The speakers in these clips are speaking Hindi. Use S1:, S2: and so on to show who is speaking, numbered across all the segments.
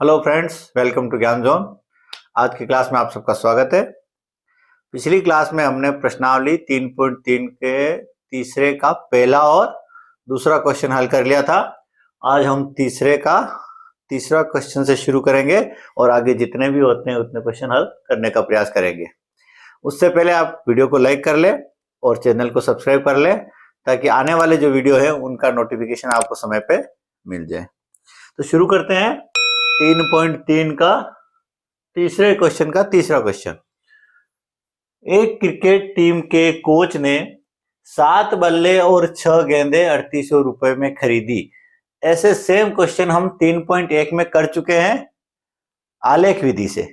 S1: हेलो फ्रेंड्स, वेलकम टू ज्ञान जोन। आज की क्लास में आप सबका स्वागत है। पिछली क्लास में हमने प्रश्नावली 3.3 के तीसरे का पहला और दूसरा क्वेश्चन हल कर लिया था। आज हम तीसरा क्वेश्चन से शुरू करेंगे और आगे जितने भी होते हैं उतने क्वेश्चन हल करने का प्रयास करेंगे। उससे पहले आप वीडियो को लाइक कर ले और चैनल को सब्सक्राइब कर ले ताकि आने वाले जो वीडियो है उनका नोटिफिकेशन आपको समय पे मिल जाए। तो शुरू करते हैं 3.3 का तीसरे क्वेश्चन का तीसरा क्वेश्चन। एक क्रिकेट टीम के कोच ने 7 बल्ले और 6 गेंदें 3800 रुपए में खरीदी। ऐसे सेम क्वेश्चन हम 3.1 में कर चुके हैं आलेख विधि से।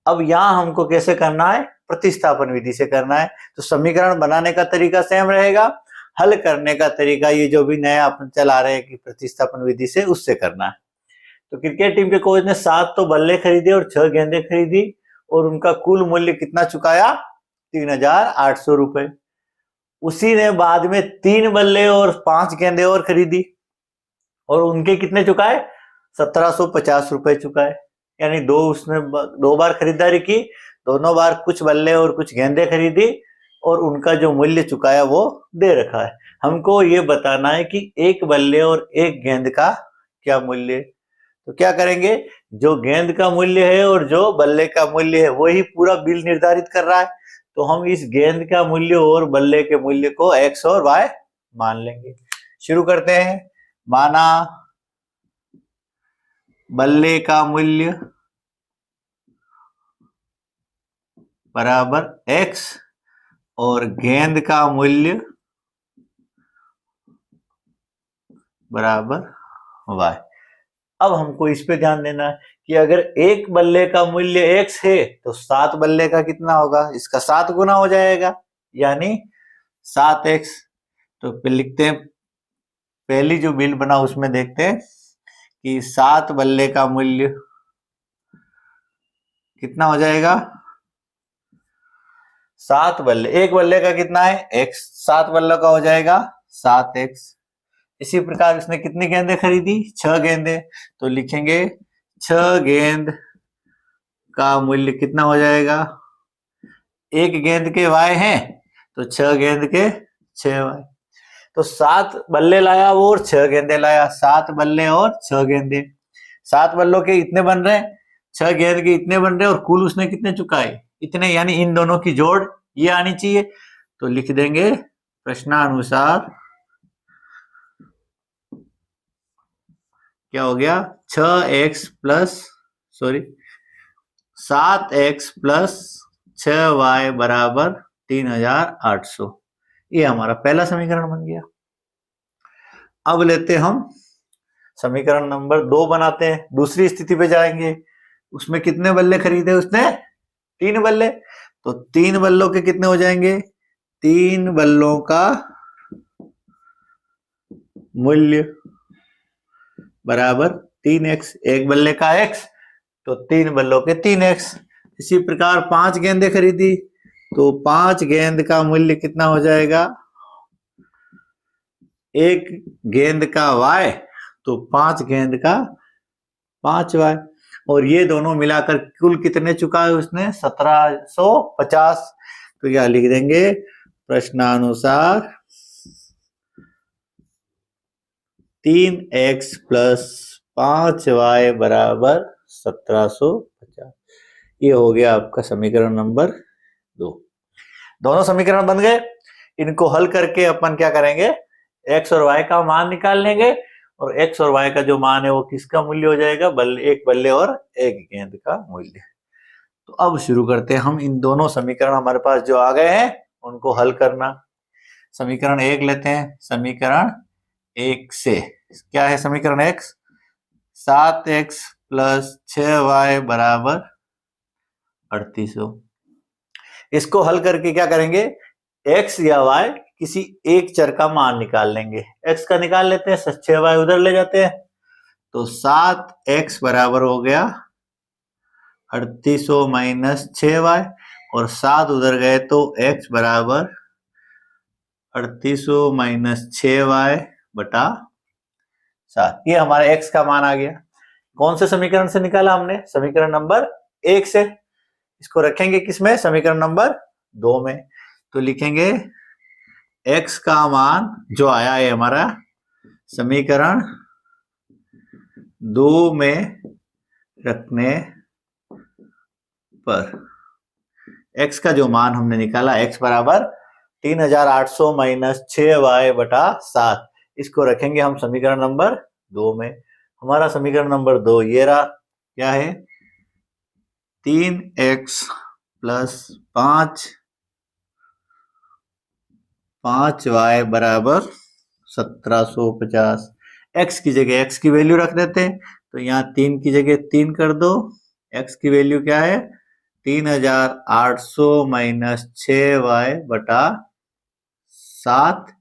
S1: अब यहां हमको कैसे करना है? प्रतिस्थापन विधि से करना है। तो समीकरण बनाने का तरीका सेम रहेगा, हल करने का तरीका ये जो भी नया अपन चला रहे हैं कि प्रतिस्थापन विधि से, उससे करना है। तो क्रिकेट टीम के कोच ने 7 तो बल्ले खरीदे और 6 गेंदें खरीदी और उनका कुल मूल्य कितना चुकाया? 3800 रुपए। उसी ने बाद में 3 बल्ले और 5 गेंदें और खरीदी और उनके कितने चुकाए? 1750 रुपए चुकाए। यानी उसने 2 बार खरीदारी की, दोनों बार कुछ बल्ले और कुछ गेंदें खरीदी और उनका जो मूल्य चुकाया वो दे रखा है। हमको ये बताना है कि एक बल्ले और एक गेंद का क्या मूल्य है। तो क्या करेंगे, जो गेंद का मूल्य है और जो बल्ले का मूल्य है वही पूरा बिल निर्धारित कर रहा है। तो हम इस गेंद का मूल्य और बल्ले के मूल्य को x और y मान लेंगे। शुरू करते हैं। माना बल्ले का मूल्य बराबर x और गेंद का मूल्य बराबर y। अब हमको इस पे ध्यान देना है कि अगर एक बल्ले का मूल्य x है तो 7 बल्ले का कितना होगा? इसका 7 गुना हो जाएगा, यानी 7x। तो लिखते हैं, पहली जो बिल बना उसमें देखते हैं कि 7 बल्ले का मूल्य कितना हो जाएगा? 7 बल्ले, एक बल्ले का कितना है? x। 7 बल्लों का हो जाएगा 7x। इसी प्रकार इसने कितनी गेंदें खरीदी? 6 गेंदें। तो लिखेंगे 6 गेंद का मूल्य कितना हो जाएगा? एक गेंद के y हैं तो 6 गेंद के 6y। तो 7 बल्ले लाया वो और 6 गेंदे लाया। 7 बल्ले और 6 गेंदे, 7 बल्लों के इतने बन रहे हैं, 6 गेंद के इतने बन रहे हैं और कुल उसने कितने चुकाए? इतने। यानी इन दोनों की जोड़ ये आनी चाहिए। तो लिख देंगे प्रश्नानुसार क्या हो गया? 7x प्लस 6y बराबर 3800। ये हमारा पहला समीकरण बन गया। अब लेते हम समीकरण नंबर 2 बनाते हैं। दूसरी स्थिति पे जाएंगे। उसमें कितने बल्ले खरीदे उसने? 3 बल्ले। तो 3 बल्लों के कितने हो जाएंगे? 3 बल्लों का मूल्य बराबर 3x। एक बल्ले का x तो 3 बल्लों के 3x। इसी प्रकार 5 गेंदें खरीदी तो 5 गेंद का मूल्य कितना हो जाएगा? एक गेंद का y तो 5 गेंद का 5y। और ये दोनों मिलाकर कुल कितने चुकाए उसने? 1750। तो क्या लिख देंगे? प्रश्नानुसार 3x प्लस 5y बराबर 1750। ये हो गया आपका समीकरण नंबर 2। दोनों समीकरण बन गए। इनको हल करके अपन क्या करेंगे? x और y का मान निकाल लेंगे और x और y का जो मान है वो किसका मूल्य हो जाएगा? एक बल्ले और एक गेंद का मूल्य। तो अब शुरू करते हैं हम। इन दोनों समीकरण हमारे पास जो आ गए हैं उनको हल करना। समीकरण 1 लेते हैं। समीकरण 1 से क्या है? समीकरण x 7x प्लस 6y बराबर 3800। इसको हल करके क्या करेंगे? x या y किसी एक चर का मान निकाल लेंगे। x का निकाल लेते हैं, 6y उधर ले जाते हैं। तो 7x बराबर हो गया 3800 माइनस 6y और 7 उधर गए तो x बराबर 3800 माइनस 6y बटा 7। ये हमारा x का मान आ गया। कौन से समीकरण से निकाला हमने? समीकरण नंबर 1 से। इसको रखेंगे किसमें? समीकरण नंबर 2 में। तो लिखेंगे x का मान जो आया है हमारा समीकरण 2 में रखने पर x का जो मान हमने निकाला x बराबर 3800 माइनस 6y बटा 7, इसको रखेंगे हम समीकरण नंबर 2 में। हमारा समीकरण नंबर 2 ये रहा, क्या है? 3x प्लस 5y बराबर 1750। x की जगह x की वैल्यू रख देते हैं, तो यहाँ 3 की जगह 3 कर दो। x की वैल्यू क्या है? 3800 माइनस 6y बटा 7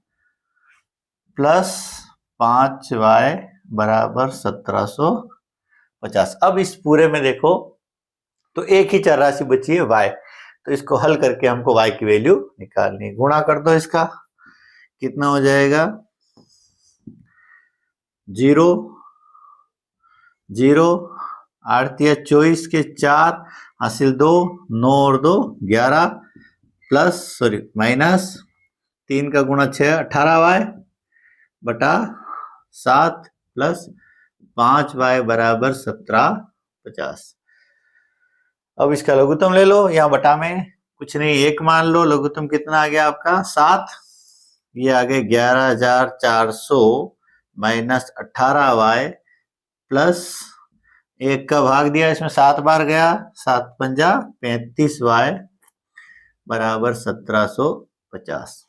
S1: प्लस 5y बराबर 1750। अब इस पूरे में देखो तो एक ही चर राशि बची है y, तो इसको हल करके हमको y की वैल्यू निकालनी है। गुणा कर दो इसका, कितना हो जाएगा? 0 0 8 या 24 के 4 हासिल 2, 9 और 2 11 प्लस माइनस 3 का गुणा 6 18y बटा 7 प्लस 5y बराबर 1750। अब इसका लघुत्तम ले लो, यहाँ बटा में कुछ नहीं, 1 मान लो। लघुत्तम कितना आ गया आपका? 7। ये आ गए 11400 माइनस 18y प्लस 1 का भाग दिया, इसमें 7 बार गया, 7 पंजा 35y बराबर 1750।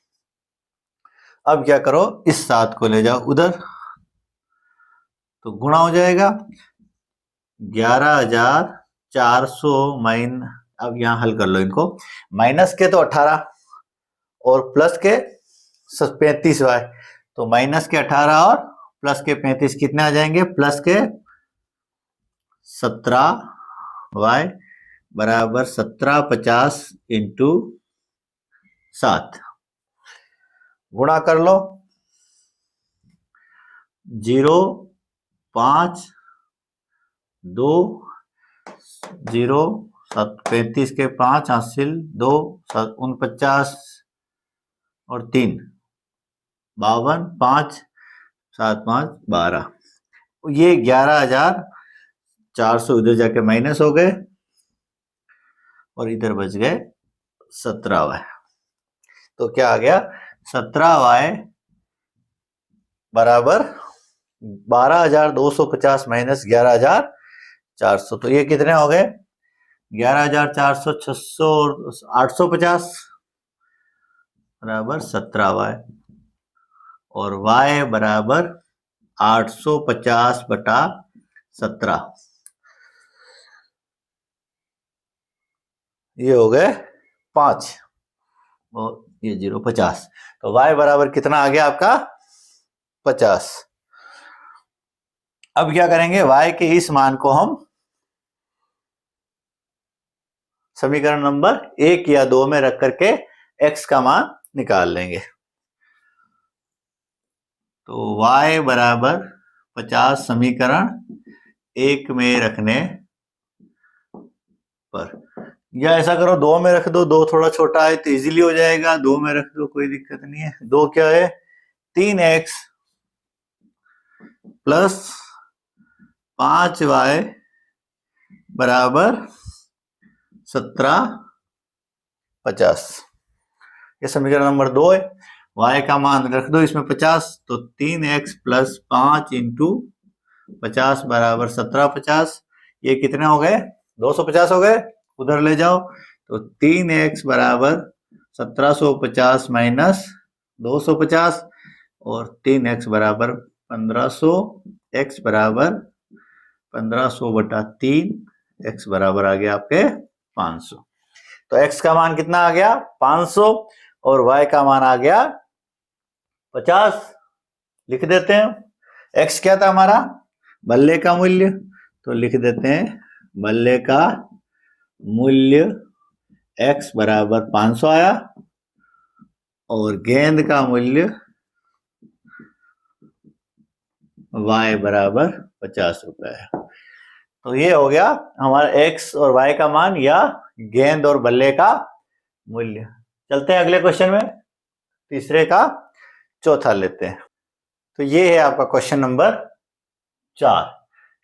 S1: अब क्या करो, इस 7 को ले जाओ उधर, तो गुणा हो जाएगा 11400 माइन, अब यहाँ हल कर लो इनको, माइनस के तो 18 और प्लस के 35y, तो माइनस के 18 और प्लस के 35 कितने आ जाएंगे? प्लस के 17y बराबर 1750 इंटू 7। गुणा कर लो, 0 5 2 0 35 के 5 हासिल 2 49 और 3 52 5 7 5 12। ये 11400 इधर जाके माइनस हो गए और इधर बच गए 17y। तो क्या आ गया? 17y बराबर 12250 माइनस 11400, तो ये कितने हो गए? 11400 600 और 850 बराबर 17y, और y बराबर 850 बटा 17, ये हो गए 5 और ये 0 50। तो y बराबर कितना आ गया आपका? 50। अब क्या करेंगे? y के इस मान को हम समीकरण नंबर 1 या 2 में रख करके x का मान निकाल लेंगे। तो y बराबर 50 समीकरण 1 में रखने पर, या ऐसा करो 2 में रख दो, 2 थोड़ा छोटा है तो इजीली हो जाएगा, 2 में रख दो, कोई दिक्कत नहीं है। 2 क्या है? 3x प्लस 5y बराबर 1750। ये समीकरण नंबर 2 है। y का मान रख दो इसमें 50, तो 3x प्लस 5 इंटू 50 बराबर 1750। ये कितने हो गए? 250 हो गए, उधर ले जाओ, तो 3x बराबर 1750 माइनस 250 और 3x बराबर 1500, x बराबर 1500 बटा 3, x बराबर आ गया आपके 500। तो x का मान कितना आ गया? 500 और y का मान आ गया 50। लिख देते हैं, x क्या था हमारा? बल्ले का मूल्य, तो लिख देते हैं बल्ले का मूल्य x बराबर 500 आया और गेंद का मूल्य y बराबर 50 रुपए है। तो ये हो गया हमारा x और y का मान या गेंद और बल्ले का मूल्य। चलते हैं अगले क्वेश्चन में, तीसरे का चौथा लेते हैं। तो ये है आपका क्वेश्चन नंबर 4।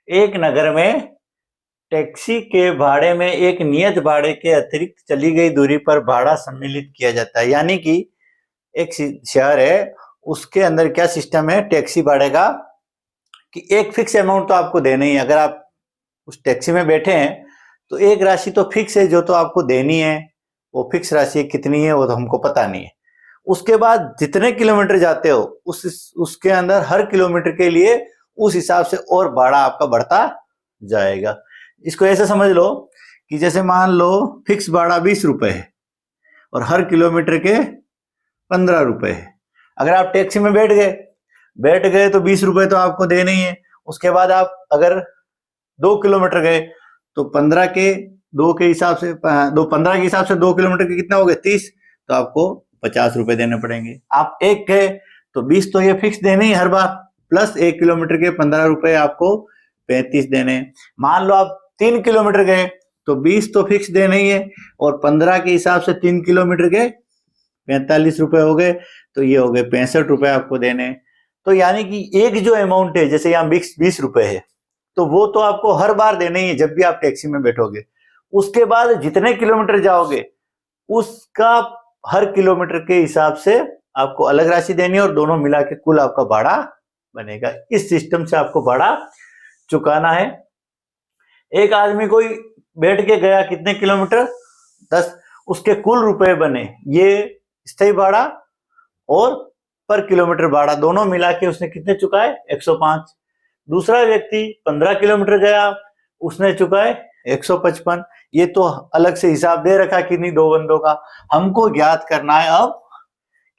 S1: एक नगर में टैक्सी के भाड़े में एक नियत भाड़े के अतिरिक्त चली गई दूरी पर भाड़ा सम्मिलित किया जाता है। यानी कि एक शहर है, उसके अंदर क्या सिस्टम है टैक्सी भाड़े का कि एक फिक्स अमाउंट तो आपको देना ही है। अगर आप उस टैक्सी में बैठे हैं तो एक राशि तो फिक्स है जो तो आपको देनी है, वो फिक्स राशि कितनी है वो तो हमको पता नहीं है। उसके बाद जितने किलोमीटर जाते हो उसके अंदर हर किलोमीटर के लिए उस हिसाब से और भाड़ा आपका बढ़ता जाएगा। इसको ऐसे समझ लो कि जैसे मान लो फिक्स भाड़ा 20 रुपए है और हर किलोमीटर के 15 रुपए है। अगर आप टैक्सी में बैठ गए तो 20 रुपए तो आपको देने ही है। उसके बाद आप अगर 2 किलोमीटर गए तो 15 के 2 के हिसाब से 15 के हिसाब से 2 किलोमीटर के कितना हो गए 30, तो आपको 50 रुपए देने पड़ेंगे। आप एक गए तो 20 तो ये फिक्स देने ही हर बार, प्लस 1 किलोमीटर के 15 रुपए आपको 35 देने। मान लो आप 3 किलोमीटर गए तो 20 तो फिक्स देने ही है और 15 के हिसाब से 3 किलोमीटर के 45 रुपए हो गए, तो ये हो गए 65 रुपए आपको देने। तो यानी कि एक जो अमाउंट है जैसे यहाँ 20 रुपए है तो वो तो आपको हर बार देने ही है जब भी आप टैक्सी में बैठोगे। उसके बाद जितने किलोमीटर जाओगे उसका हर किलोमीटर के हिसाब से आपको अलग राशि देनी है और दोनों मिला के कुल आपका भाड़ा बनेगा। इस सिस्टम से आपको भाड़ा चुकाना है। एक आदमी कोई बैठ के गया कितने किलोमीटर 10, उसके कुल रुपए बने ये स्थायी भाड़ा और पर किलोमीटर भाड़ा दोनों मिला के उसने कितने चुकाए 105। दूसरा व्यक्ति 15 किलोमीटर गया उसने चुकाए 155। ये तो अलग से हिसाब दे रखा कि नहीं दो बंदों का। हमको ज्ञात करना है अब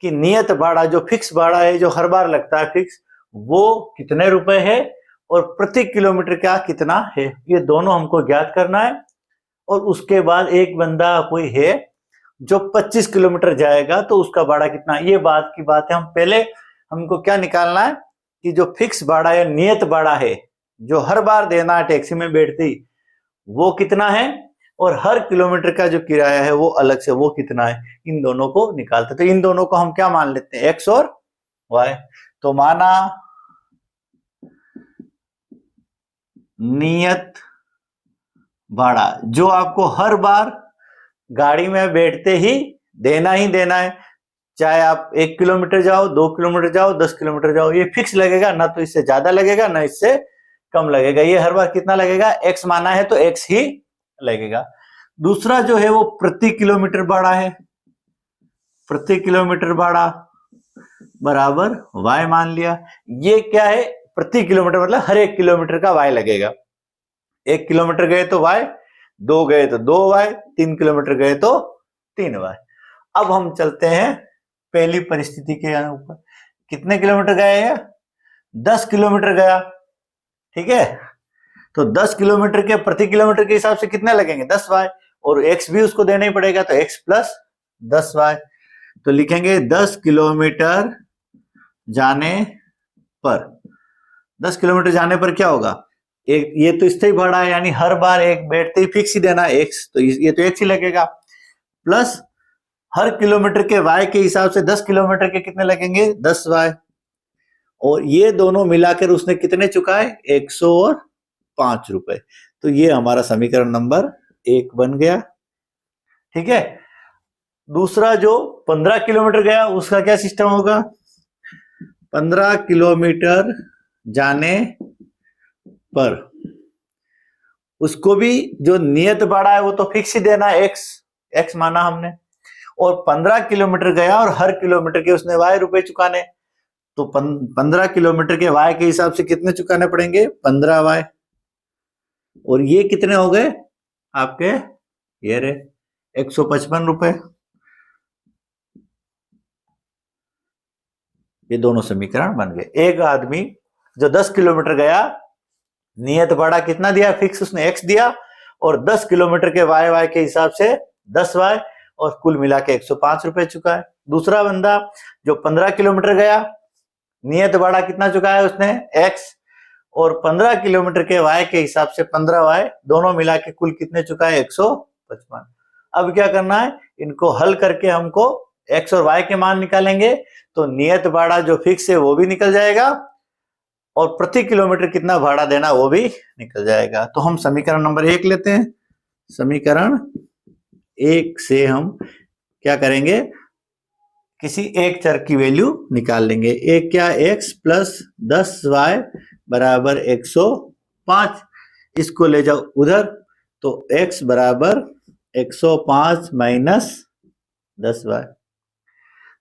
S1: कि नियत भाड़ा जो फिक्स भाड़ा है जो हर बार लगता है फिक्स, वो कितने रुपए है और प्रति किलोमीटर का कितना है, ये दोनों हमको ज्ञात करना है। और उसके बाद एक बंदा कोई है जो 25 किलोमीटर जाएगा तो उसका भाड़ा कितना, ये बात की बात है। हम पहले हमको क्या निकालना है कि जो फिक्स भाड़ा या नियत भाड़ा है जो हर बार देना है टैक्सी में बैठते ही वो कितना है और हर किलोमीटर का जो किराया है वो अलग से वो कितना है, इन दोनों को निकालते। तो इन दोनों को हम क्या मान लेते हैं एक्स और वाई। तो माना नियत भाड़ा जो आपको हर बार गाड़ी में बैठते ही देना है, चाहे आप 1 किलोमीटर जाओ 2 किलोमीटर जाओ 10 किलोमीटर जाओ, ये फिक्स लगेगा, ना तो इससे ज्यादा लगेगा ना इससे कम लगेगा। ये हर बार कितना लगेगा एक्स माना है तो एक्स ही लगेगा। दूसरा जो है वो प्रति किलोमीटर भाड़ा है, प्रति किलोमीटर भाड़ा बराबर वाई मान लिया। ये क्या है प्रति किलोमीटर मतलब हर 1 किलोमीटर का वाई लगेगा। 1 किलोमीटर गए तो वाई, 2 गए तो 2 वाई, 3 किलोमीटर गए तो 3 वाई। अब हम चलते हैं पहली परिस्थिति के ऊपर। कितने किलोमीटर गए हैं 10 किलोमीटर गया, ठीक है। तो 10 किलोमीटर के प्रति किलोमीटर के हिसाब से कितने लगेंगे 10 वाई और एक्स भी उसको देना ही पड़ेगा तो एक्स प्लस 10 वाई। तो लिखेंगे 10 किलोमीटर जाने पर, 10 किलोमीटर जाने पर क्या होगा, एक ये तो स्थायी भाड़ा है यानी हर बार एक बैठते ही फिक्स ही देना एक्स, तो ये तो एक्स ही लगेगा, प्लस हर किलोमीटर के वाई के हिसाब से 10 किलोमीटर के कितने लगेंगे 10 वाई, और ये दोनों मिलाकर उसने कितने चुकाए 105 रुपए। तो ये हमारा समीकरण नंबर 1 बन गया, ठीक है। दूसरा जो 15 किलोमीटर गया उसका क्या सिस्टम होगा, 15 किलोमीटर जाने पर उसको भी जो नियत भाड़ा है वो तो फिक्स ही देना है एक्स माना हमने, और 15 किलोमीटर गया और हर किलोमीटर के उसने वाई रुपए चुकाने, तो 15 किलोमीटर के वाई के हिसाब से कितने चुकाने पड़ेंगे 15 वाई, और ये कितने हो गए आपके ये रे 155 रुपए। ये दोनों समीकरण बन गए। एक आदमी जो 10 किलोमीटर गया नियत भाड़ा कितना दिया फिक्स उसने एक्स दिया और 10 किलोमीटर के वाई के हिसाब से 10 वाई और कुल मिला के 105 रुपए चुका है। दूसरा बंदा जो 15 किलोमीटर गया नियत भाड़ा कितना चुकाया उसने एक्स और 15 किलोमीटर के वाई के हिसाब से 15 वाई दोनों मिला के कुल कितने चुकाए 155। अब क्या करना है, इनको हल करके हमको एक्स और वाई के मान निकालेंगे, तो नियत भाड़ा जो फिक्स है वो भी निकल जाएगा और प्रति किलोमीटर कितना भाड़ा देना वो भी निकल जाएगा। तो हम समीकरण नंबर 1 लेते हैं। समीकरण 1 से हम क्या करेंगे, किसी एक चर की वैल्यू निकाल लेंगे। एक क्या, x प्लस 10y बराबर 105। इसको ले जाओ उधर, तो x बराबर 105 माइनस 10y।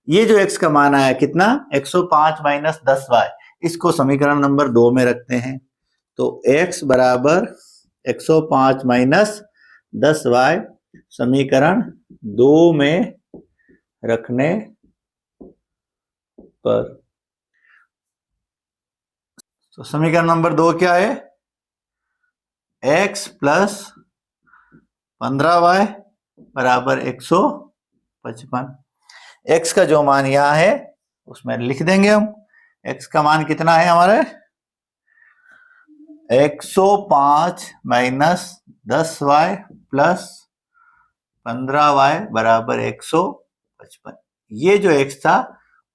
S1: ये जो x का मान आया कितना, 105 माइनस 10y, इसको समीकरण नंबर 2 में रखते हैं। तो x बराबर 105 माइनस 10y समीकरण 2 में रखने पर, तो समीकरण नंबर 2 क्या है, x प्लस 15y बराबर 155। x का जो मान यहां है उसमें लिख देंगे हम। x का मान कितना है हमारे, 105 माइनस 10y प्लस 15y बराबर 155। ये जो x था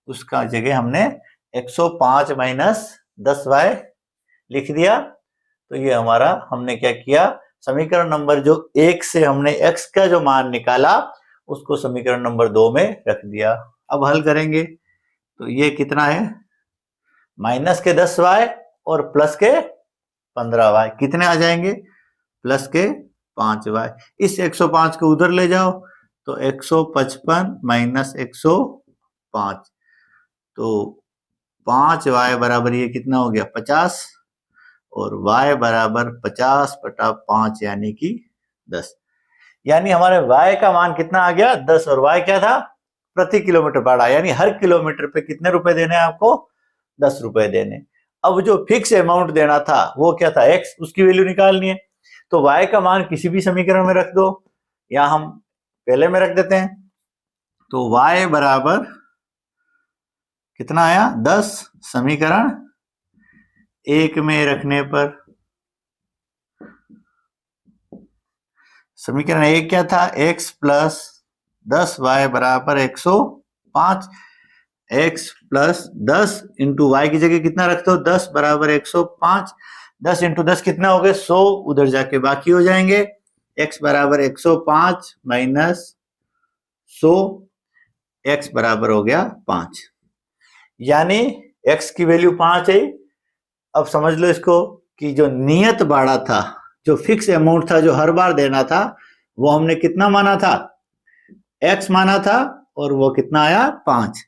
S1: उसका जगह हमने 105 माइनस 10y लिख दिया। तो ये हमारा, हमने क्या किया, समीकरण नंबर जो 1 से हमने x का जो मान निकाला उसको समीकरण नंबर 2 में रख दिया। अब हल करेंगे तो ये कितना है, माइनस के 10y और प्लस के 15y कितने आ जाएंगे, प्लस के 5y। इस 105 को उधर ले जाओ तो 155 माइनस 105, तो 5y बराबर ये कितना हो गया 50, और y बराबर 50 बटा 5 यानी कि 10। यानी हमारे y का मान कितना आ गया 10, और y क्या था, प्रति किलोमीटर भाड़ा, यानी हर किलोमीटर पे कितने रुपए देने हैं आपको, 10 रुपए देने। अब जो फिक्स अमाउंट देना था वो क्या था, x, उसकी वैल्यू निकालनी है। तो y का मान किसी भी समीकरण में रख दो, या हम पहले में रख देते हैं। तो y बराबर कितना आया 10, समीकरण 1 में रखने पर, समीकरण 1 क्या था, x प्लस 10y बराबर 105। x प्लस 10 इंटू वाई की जगह कितना रखते हो, 10 बराबर 105। 10 इंटू 10 कितना हो गए 100, उधर जाके बाकी हो जाएंगे। x बराबर 105 माइनस 100, x बराबर हो गया 5, यानी x की वैल्यू 5 है। अब समझ लो इसको कि जो नियत भाड़ा था, जो फिक्स अमाउंट था, जो हर बार देना था, वो हमने कितना माना था, x माना था, और वो कितना आया 5।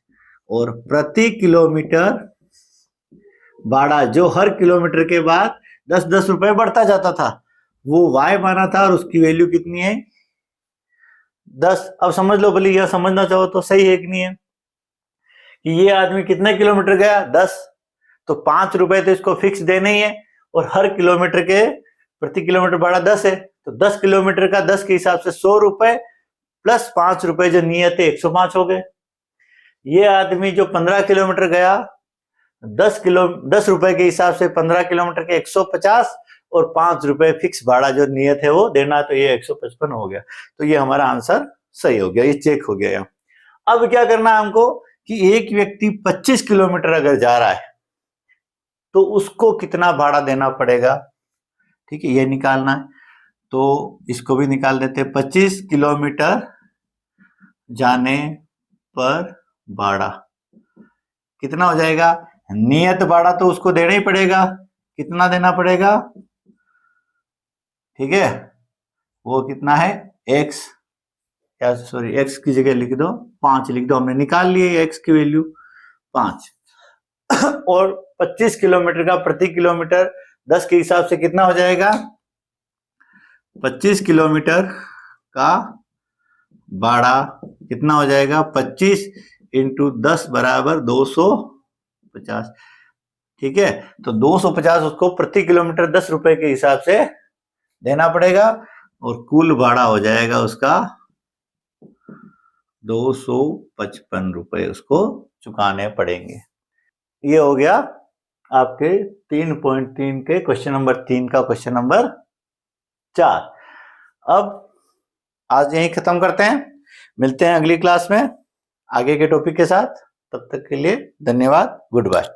S1: और प्रति किलोमीटर भाड़ा जो हर किलोमीटर के बाद 10-10 रुपए बढ़ता जाता था, वो y माना था, और उसकी वैल्यू कितनी है 10। अब समझ लो, भले यह समझना चाहो तो सही है कि नहीं है, कि ये आदमी कितने किलोमीटर गया 10, तो 5 रुपए तो इसको फिक्स देने ही है, और हर किलोमीटर के प्रति किलोमीटर भाड़ा 10 है, तो 10 किलोमीटर का 10 के हिसाब से 100 रुपए प्लस 5 रुपए जो नियत है 105 हो गए। ये आदमी जो 15 किलोमीटर गया, 10 रुपए के हिसाब से 15 किलोमीटर के 150, और 5 रुपए फिक्स भाड़ा जो नियत है वो देना, तो ये 155 हो गया। तो ये हमारा आंसर सही हो गया, ये चेक हो गया। अब क्या करना है हमको, कि एक व्यक्ति 25 किलोमीटर अगर जा रहा है तो उसको कितना भाड़ा देना पड़ेगा, ठीक है, ये निकालना है। तो इसको भी निकाल देते हैं। 25 किलोमीटर जाने पर भाड़ा कितना हो जाएगा, नियत भाड़ा तो उसको देना ही पड़ेगा, कितना देना पड़ेगा, ठीक है, वो कितना है x, या सॉरी x की जगह लिख दो 5 लिख दो, हमने निकाल लिए x की वैल्यू 5। और 25 किलोमीटर का प्रति किलोमीटर 10 के हिसाब से कितना हो जाएगा, 25 किलोमीटर का भाड़ा कितना हो जाएगा, 25 इंटू 10 बराबर 250, ठीक है। तो 250 उसको प्रति किलोमीटर 10 रुपए के हिसाब से देना पड़ेगा, और कुल भाड़ा हो जाएगा उसका 255 रुपए उसको चुकाने पड़ेंगे। ये हो गया आपके 3.3 के क्वेश्चन नंबर 3 का क्वेश्चन नंबर 4। अब आज यहीं खत्म करते हैं, मिलते हैं अगली क्लास में आगे के टॉपिक के साथ। तब तक के लिए धन्यवाद, गुड बाय।